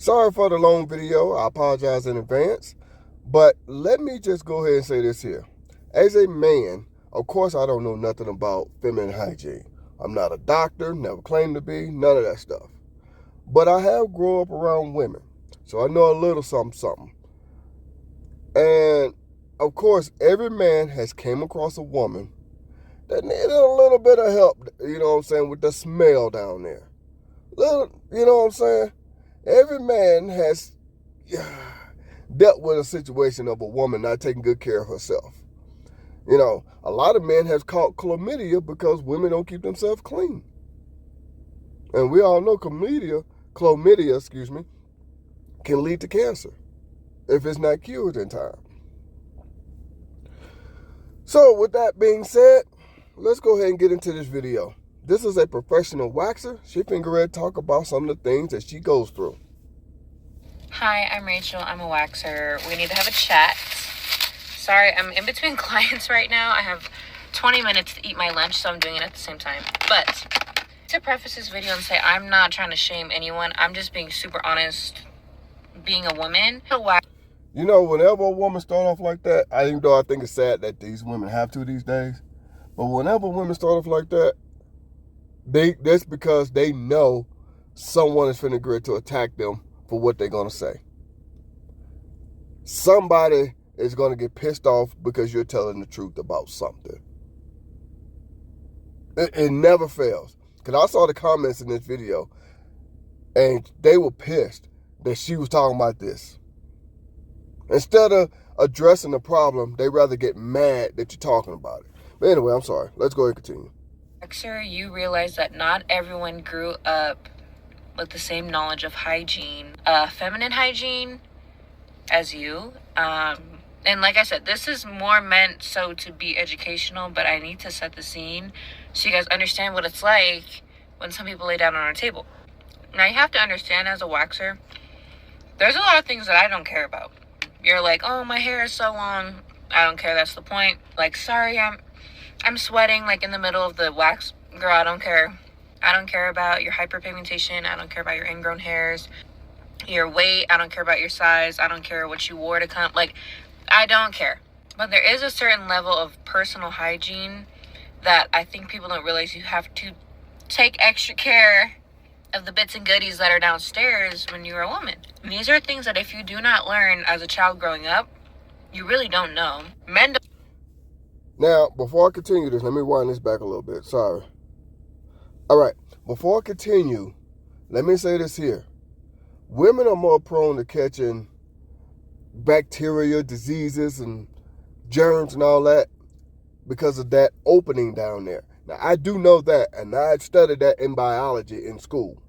Sorry for the long video. I apologize in advance. But let me just go ahead and say this here. As a man, of course, I don't know nothing about feminine hygiene. I'm not a doctor, never claimed to be, none of that stuff. But I have grown up around women, so I know a little something, something. And of course, every man has came across a woman that needed a little bit of help, with the smell down there. Every man has dealt with a situation of a woman not taking good care of herself. A lot of men have caught chlamydia because women don't keep themselves clean. And we all know chlamydia, can lead to cancer if it's not cured in time. So with that being said, let's go ahead and get into this video. This is a professional waxer. She finna talk about some of the things that she goes through. Hi, I'm Rachel. I'm a waxer. We need to have a chat. Sorry, I'm in between clients right now. I have 20 minutes to eat my lunch, so I'm doing it at the same time. But to preface this video and say I'm not trying to shame anyone. I'm just being super honest, being a woman. Whenever a woman start off like that, even though I think it's sad that these women have to these days, but whenever women start off like that, that's because they know someone is finna get to attack them for what they're gonna say. Somebody is gonna get pissed off because you're telling the truth about something. It never fails. Because I saw the comments in this video, and they were pissed that she was talking about this. Instead of addressing the problem, they rather get mad that you're talking about it. But anyway, I'm sorry. Let's go ahead and continue. Waxer, you realize that not everyone grew up with the same knowledge of hygiene, feminine hygiene, as you. And like I said, this is more meant so to be educational, but I need to set the scene so you guys understand what it's like when some people lay down on our table. Now, you have to understand, as a waxer, there's a lot of things that I don't care about. You're like, oh, my hair is so long. I don't care. That's the point. Like, sorry, I'm sweating like in the middle of the wax. Girl, I don't care. I don't care about your hyperpigmentation. I don't care about your ingrown hairs, your weight. I don't care about your size. I don't care what you wore to come. Like, I don't care. But there is a certain level of personal hygiene that I think people don't realize you have to take extra care of the bits and goodies that are downstairs when you're a woman. And these are things that if you do not learn as a child growing up, you really don't know. Men don't. Now, before I continue this, let me wind this back a little bit. Sorry. All right. Before I continue, let me say this here. Women are more prone to catching bacteria, diseases, and germs and all that because of that opening down there. Now, I do know that, and I studied that in biology in school.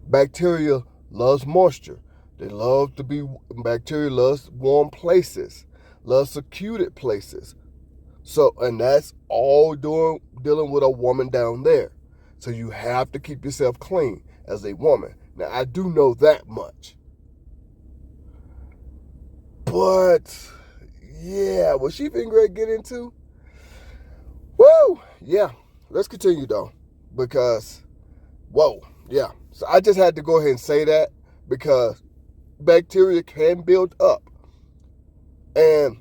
Bacteria loves moisture. Bacteria loves warm places, loves secluded places. So, and that's all dealing with a woman down there. So you have to keep yourself clean as a woman. Now, I do know that much. But, yeah, what she been great get into? Woo! Yeah, let's continue though. Because, whoa, yeah. So I just had to go ahead and say that because bacteria can build up. And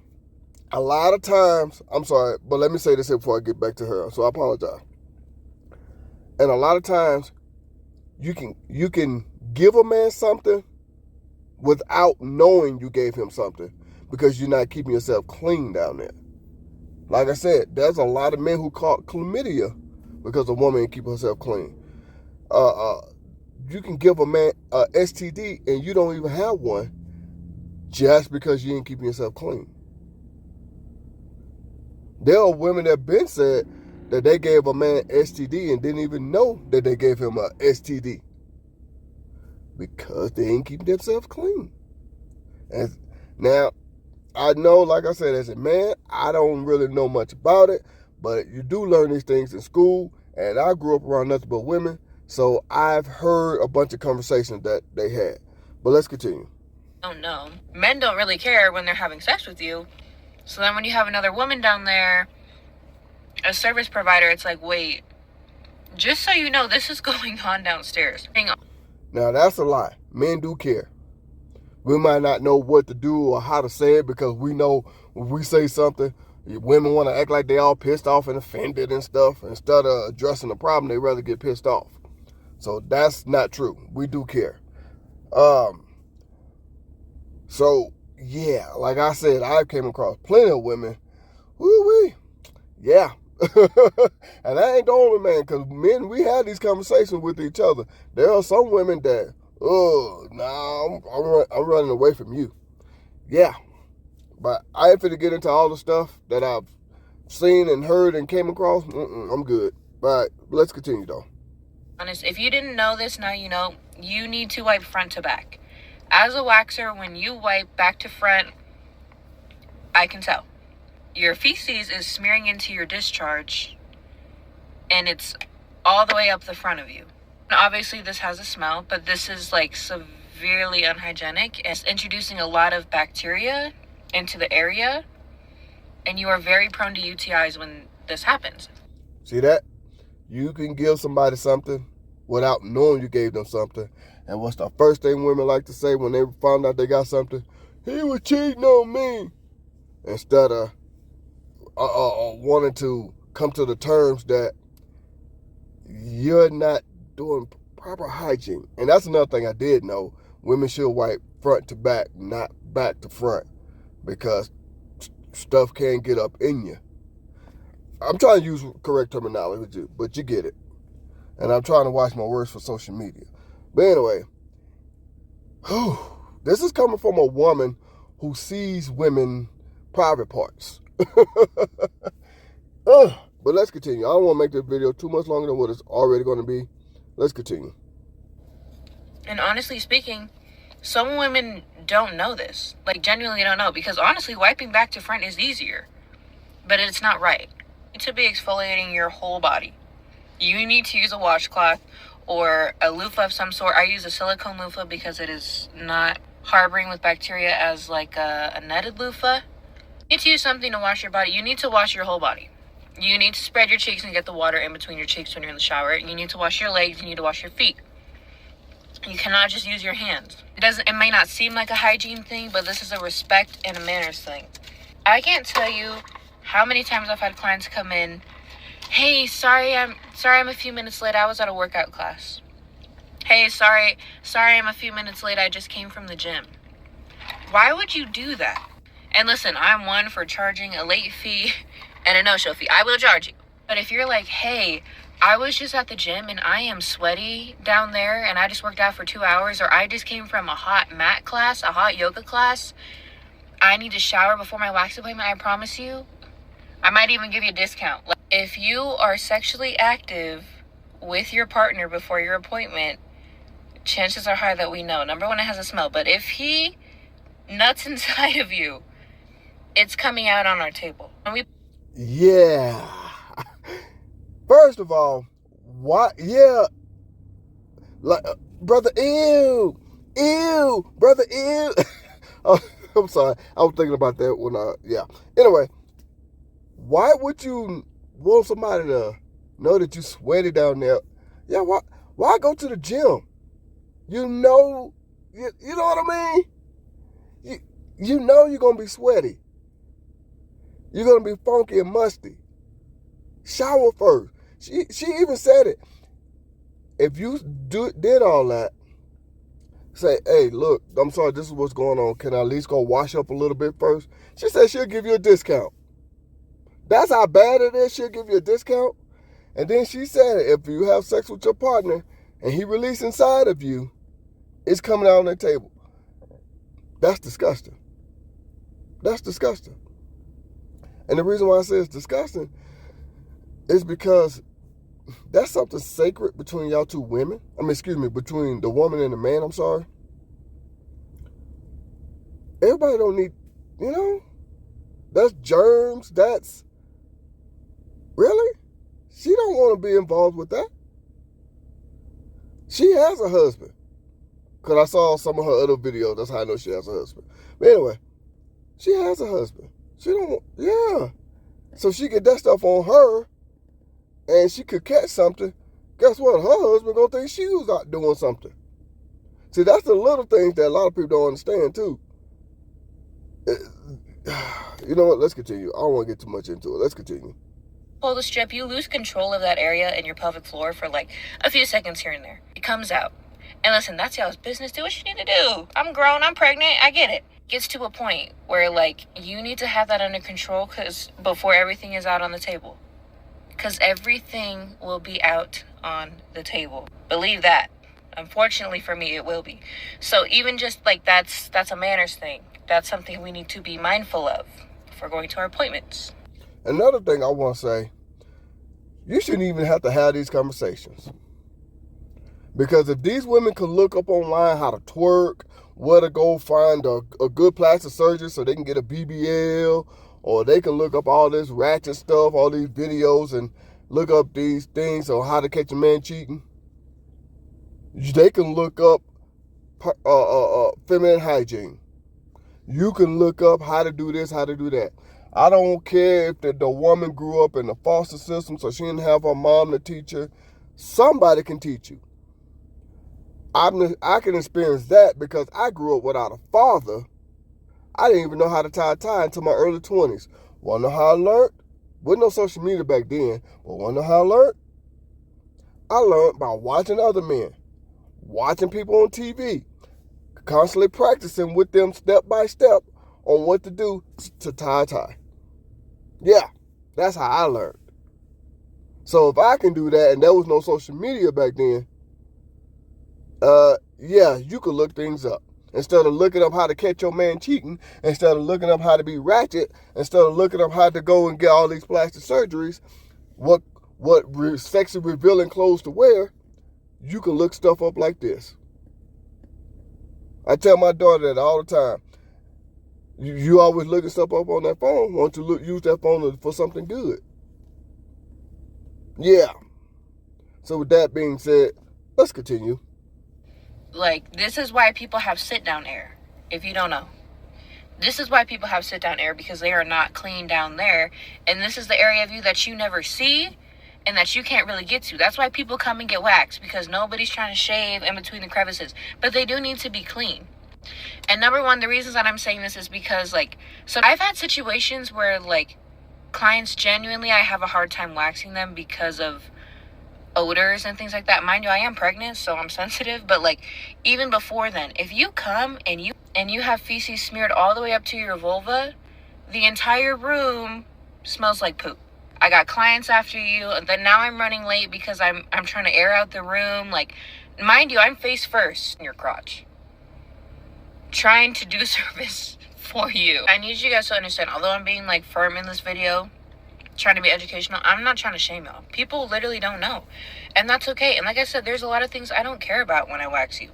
a lot of times, I'm sorry, but let me say this here before I get back to her. So I apologize. And a lot of times, you can give a man something without knowing you gave him something because you're not keeping yourself clean down there. Like I said, there's a lot of men who caught chlamydia because a woman ain't keep herself clean. You can give a man a STD and you don't even have one just because you ain't keeping yourself clean. There are women that been said that they gave a man STD and didn't even know that they gave him a STD because they ain't keeping themselves clean. And now, I know, like I said, as a man, I don't really know much about it, but you do learn these things in school, and I grew up around nothing but women, so I've heard a bunch of conversations that they had. But let's continue. Don't know. Men don't really care when they're having sex with you. So then when you have another woman down there, a service provider, it's like, wait, just so you know, this is going on downstairs. Now, that's a lie. Men do care. We might not know what to do or how to say it because we know when we say something, women want to act like they all pissed off and offended and stuff. Instead of addressing the problem, they rather get pissed off. So that's not true. We do care. So, yeah, like I said, I came across plenty of women. Woo-wee. Yeah. And I ain't the only man, because men, we have these conversations with each other. There are some women that, oh, nah, I'm running away from you. Yeah. But I ain't finna get into all the stuff that I've seen and heard and came across. I'm good. But let's continue, though. Honest, if you didn't know this, now you know. You need to wipe front to back. As a waxer, when you wipe back to front, I can tell. Your feces is smearing into your discharge, and it's all the way up the front of you. And obviously, this has a smell, but this is like severely unhygienic. It's introducing a lot of bacteria into the area, and you are very prone to UTIs when this happens. See that? You can give somebody something without knowing you gave them something. And what's the first thing women like to say when they found out they got something? He was cheating on me. Instead of wanting to come to the terms that you're not doing proper hygiene. And that's another thing I did know. Women should wipe front to back, not back to front, because stuff can get up in you. I'm trying to use correct terminology, but you get it. And I'm trying to watch my words for social media. But anyway, this is coming from a woman who sees women private parts. But let's continue. I don't want to make this video too much longer than what it's already going to be. Let's continue. And honestly speaking, some women don't know this. Like, genuinely don't know. Because honestly, wiping back to front is easier. But it's not right. You need to be exfoliating your whole body. You need to use a washcloth or a loofah of some sort. I use a silicone loofah because it is not harboring with bacteria as like a netted loofah. You need to use something to wash your body. You need to wash your whole body. You need to spread your cheeks and get the water in between your cheeks when you're in the shower. You need to wash your legs. You need to wash your feet. You cannot just use your hands. It may not seem like a hygiene thing, but this is a respect and a manners thing. I can't tell you how many times I've had clients come in, hey, sorry I'm a few minutes late. I was at a workout class. Hey, sorry I'm a few minutes late. I just came from the gym. Why would you do that? And listen, I'm one for charging a late fee and a no-show fee. I will charge you. But if you're like, hey, I was just at the gym and I am sweaty down there and I just worked out for 2 hours, or I just came from a hot mat class, a hot yoga class, I need to shower before my wax appointment, I promise you, I might even give you a discount. Like, if you are sexually active with your partner before your appointment, chances are high that we know. Number one, it has a smell. But if he nuts inside of you, it's coming out on our table. Yeah. First of all, why? Yeah. Like, brother, ew, brother, ew. Oh, I'm sorry. I was thinking about that when yeah. Anyway, why would you want somebody to know that you sweaty down there? Yeah, why go to the gym? You know what I mean? You know you're going to be sweaty. You're going to be funky and musty. Shower first. She even said it. If you did all that, say, hey, look, I'm sorry, this is what's going on. Can I at least go wash up a little bit first? She said she'll give you a discount. That's how bad it is. She'll give you a discount. And then she said, if you have sex with your partner and he releases inside of you, it's coming out on the table. That's disgusting. That's disgusting. And the reason why I say it's disgusting is because that's something sacred between y'all two women. Between the woman and the man, I'm sorry. Everybody don't need, that's germs, that's, really? She don't want to be involved with that. She has a husband. Because I saw some of her other videos. That's how I know she has a husband. But anyway, she has a husband. She don't, yeah. So she get that stuff on her, and she could catch something. Guess what? Her husband gonna think she was out doing something. See, that's the little things that a lot of people don't understand too. You know what? Let's continue. I don't want to get too much into it. Let's continue. Pull the strip, you lose control of that area and your pelvic floor for like a few seconds here and there. It comes out. And listen, that's y'all's business. Do what you need to do. I'm grown, I'm pregnant, I get it. Gets to a point where like you need to have that under control before everything is out on the table. Because everything will be out on the table. Believe that. Unfortunately for me, it will be. So even just like that's a manners thing. That's something we need to be mindful of before going to our appointments. Another thing I want to say, you shouldn't even have to have these conversations. Because if these women could look up online how to twerk, where to go find a good plastic surgeon so they can get a BBL, or they can look up all this ratchet stuff, all these videos, and look up these things on how to catch a man cheating. They can look up feminine hygiene. You can look up how to do this, how to do that. I don't care if the woman grew up in the foster system, so she didn't have her mom to teach her. Somebody can teach you. I can experience that because I grew up without a father. I didn't even know how to tie a tie until my early 20s. Want to know how I learned? Wasn't no social media back then, but want to know how I learned? I learned by watching other men, watching people on TV, constantly practicing with them step by step on what to do to tie a tie. Yeah, that's how I learned. So if I can do that, and there was no social media back then, yeah, you could look things up. Instead of looking up how to catch your man cheating, instead of looking up how to be ratchet, instead of looking up how to go and get all these plastic surgeries, what sexy revealing clothes to wear, you can look stuff up like this. I tell my daughter that all the time. You always looking stuff up on that phone. Why don't you use that phone for something good? Yeah. So with that being said, let's continue. Like, this is why people have sit-down air, if you don't know. This is why people have sit-down air, because they are not clean down there. And this is the area of you that you never see and that you can't really get to. That's why people come and get waxed, because nobody's trying to shave in between the crevices. But they do need to be clean. And number one, the reasons that I'm saying this is because, like, so I've had situations where, like, clients genuinely, I have a hard time waxing them because of odors and things like that. Mind you, I am pregnant, so I'm sensitive, but like even before then, if you come and you have feces smeared all the way up to your vulva, the entire room smells like poop. I got clients after you, and then now I'm running late because I'm trying to air out the room. Like, mind you, I'm face first in your crotch, trying to do service for you. I need you guys to understand, although I'm being like firm in this video, trying to be educational, I'm not trying to shame y'all. People literally don't know, and that's okay. And like I said, there's a lot of things I don't care about when I wax you.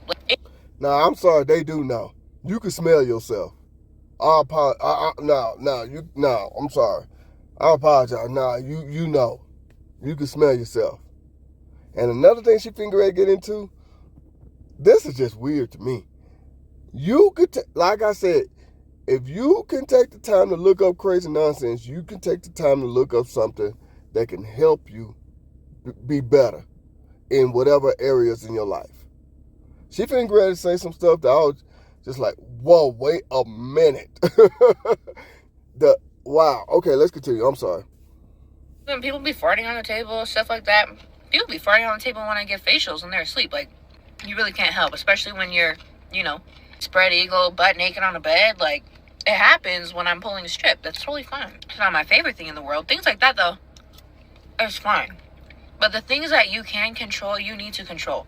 Nah, I'm sorry, they do know. You can smell yourself. I'm sorry. I apologize. Nah, you know. You can smell yourself. And another thing she finna get into, this is just weird to me. You could, like I said, if you can take the time to look up crazy nonsense, you can take the time to look up something that can help you be better in whatever areas in your life. She finna ready to say some stuff that I was just like, whoa, wait a minute. Wow. Okay, let's continue. I'm sorry. When people be farting on the table, stuff like that, people be farting on the table when I get facials when they're asleep. Like, you really can't help, especially when you're, spread eagle, butt naked on a bed. Like, it happens when I'm pulling a strip. That's totally fine. It's not my favorite thing in the world. Things like that, though, it's fine. But the things that you can control, you need to control.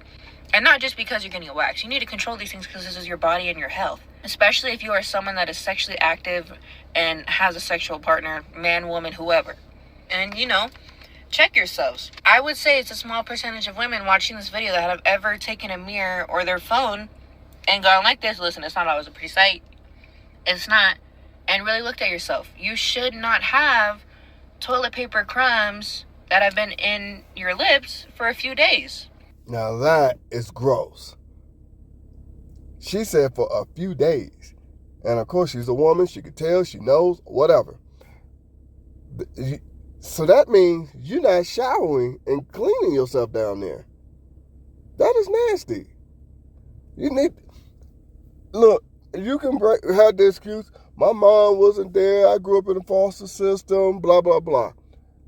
And not just because you're getting a wax. You need to control these things because this is your body and your health. Especially if you are someone that is sexually active and has a sexual partner, man, woman, whoever. And, check yourselves. I would say it's a small percentage of women watching this video that have ever taken a mirror or their phone and gone like this. Listen, it's not always a pretty sight. It's not. And really looked at yourself. You should not have toilet paper crumbs that have been in your lips for a few days. Now that is gross. She said for a few days. And of course she's a woman. She could tell. She knows. Whatever. So that means you're not showering and cleaning yourself down there. That is nasty. You need, look, you can have the excuse, my mom wasn't there, I grew up in a foster system, blah, blah, blah.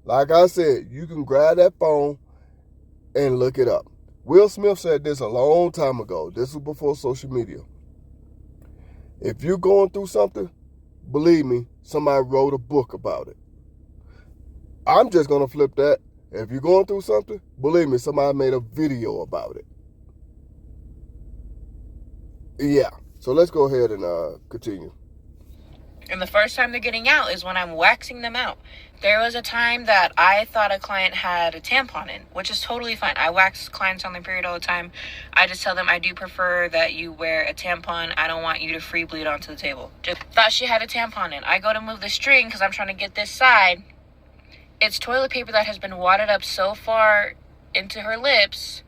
Like I said, you can grab that phone and look it up. Will Smith said this a long time ago. This was before social media. If you're going through something, believe me, somebody wrote a book about it. I'm just going to flip that. If you're going through something, believe me, somebody made a video about it. Yeah. So let's go ahead and continue. And the first time they're getting out is when I'm waxing them out. There was a time that I thought a client had a tampon in, which is totally fine. I wax clients on their period all the time. I just tell them I do prefer that you wear a tampon. I don't want you to free bleed onto the table. Just thought she had a tampon in. I go to move the string because I'm trying to get this side. It's toilet paper that has been wadded up so far into her lips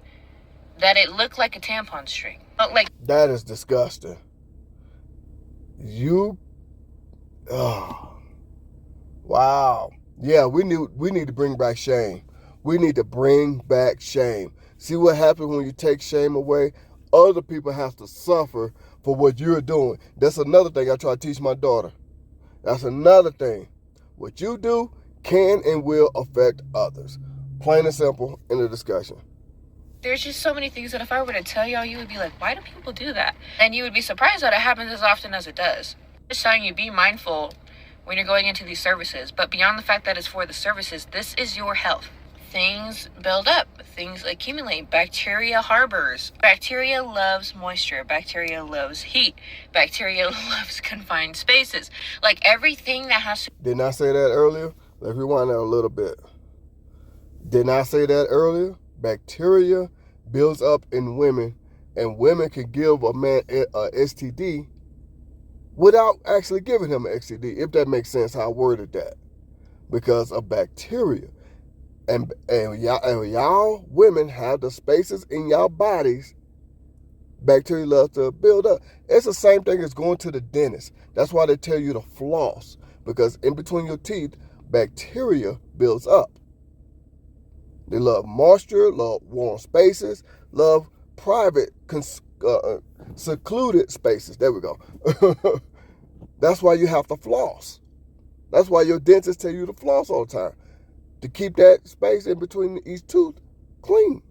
that it looked like a tampon string. That is disgusting. Oh, wow. Yeah, we need to bring back shame. We need to bring back shame. See what happens when you take shame away? Other people have to suffer for what you're doing. That's another thing I try to teach my daughter. That's another thing. What you do can and will affect others. Plain and simple in the discussion. There's just so many things that if I were to tell y'all, you would be like, why do people do that? And you would be surprised that it happens as often as it does. Just telling you, be mindful when you're going into these services. But beyond the fact that it's for the services, this is your health. Things build up. Things accumulate. Bacteria harbors. Bacteria loves moisture. Bacteria loves heat. Bacteria loves confined spaces. Like everything that has to... Didn't I say that earlier? Let's rewind that a little bit. Didn't I say that earlier? Bacteria builds up in women, and women can give a man a STD without actually giving him an STD, if that makes sense how I worded that. Because of bacteria. And y'all women have the spaces in y'all bodies bacteria loves to build up. It's the same thing as going to the dentist. That's why they tell you to floss, because in between your teeth, bacteria builds up. They love moisture, love warm spaces, love private, secluded spaces. There we go. That's why you have to floss. That's why your dentist tell you to floss all the time, to keep that space in between each tooth clean.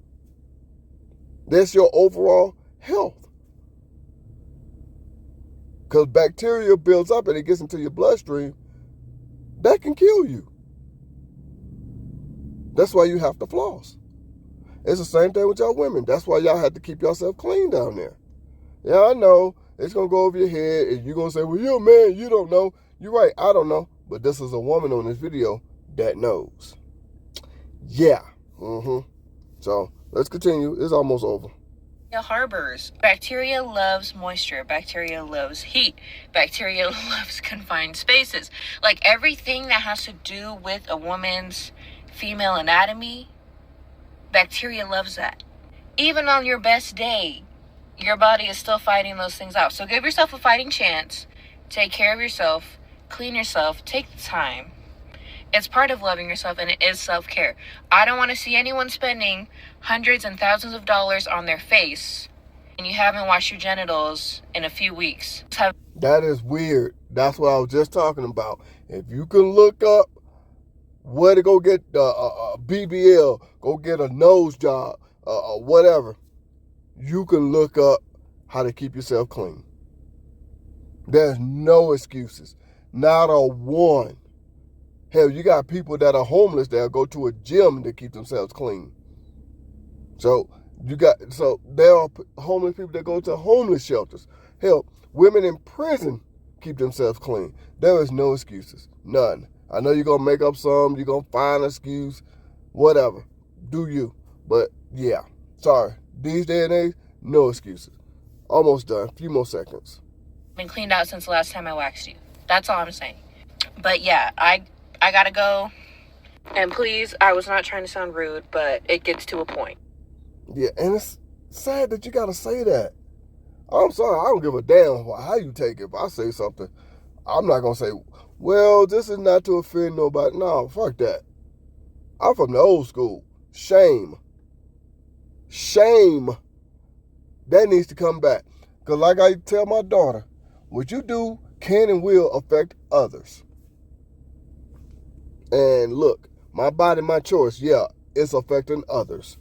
That's your overall health. Because bacteria builds up and it gets into your bloodstream, that can kill you. That's why you have to floss. It's the same thing with y'all women. That's why y'all have to keep yourself clean down there. Yeah, I know. It's going to go over your head and you're going to say, well, you're a man, you don't know. You're right, I don't know. But this is a woman on this video that knows. Yeah. So let's continue. It's almost over. Harbors. Bacteria loves moisture. Bacteria loves heat. Bacteria loves confined spaces. Like everything that has to do with a woman's female anatomy, bacteria loves that. Even on your best day, your body is still fighting those things out. So give yourself a fighting chance. Take care of yourself. Clean yourself. Take the time. It's part of loving yourself, and it is self-care. I don't want to see anyone spending hundreds and thousands of dollars on their face and you haven't washed your genitals in a few weeks. That is weird. That's what I was just talking about. If you can look up where to go get a BBL, go get a nose job, whatever, you can look up how to keep yourself clean. There's no excuses. Not a one. Hell, you got people that are homeless that go to a gym to keep themselves clean. So there are homeless people that go to homeless shelters. Hell, women in prison keep themselves clean. There is no excuses. None. I know you're going to make up some. You're going to find an excuse. Whatever. Do you. But yeah. Sorry. These day and age, no excuses. Almost done. A few more seconds. Been cleaned out since the last time I waxed you. That's all I'm saying. But yeah, I gotta go. And please, I was not trying to sound rude, but it gets to a point. Yeah, and it's sad that you gotta say that. I'm sorry, I don't give a damn how you take it. If I say something, I'm not gonna say, well, this is not to offend nobody. No, fuck that. I'm from the old school. Shame. Shame. That needs to come back. Because like I tell my daughter, what you do can and will affect others. And look, my body, my choice, yeah, it's affecting others.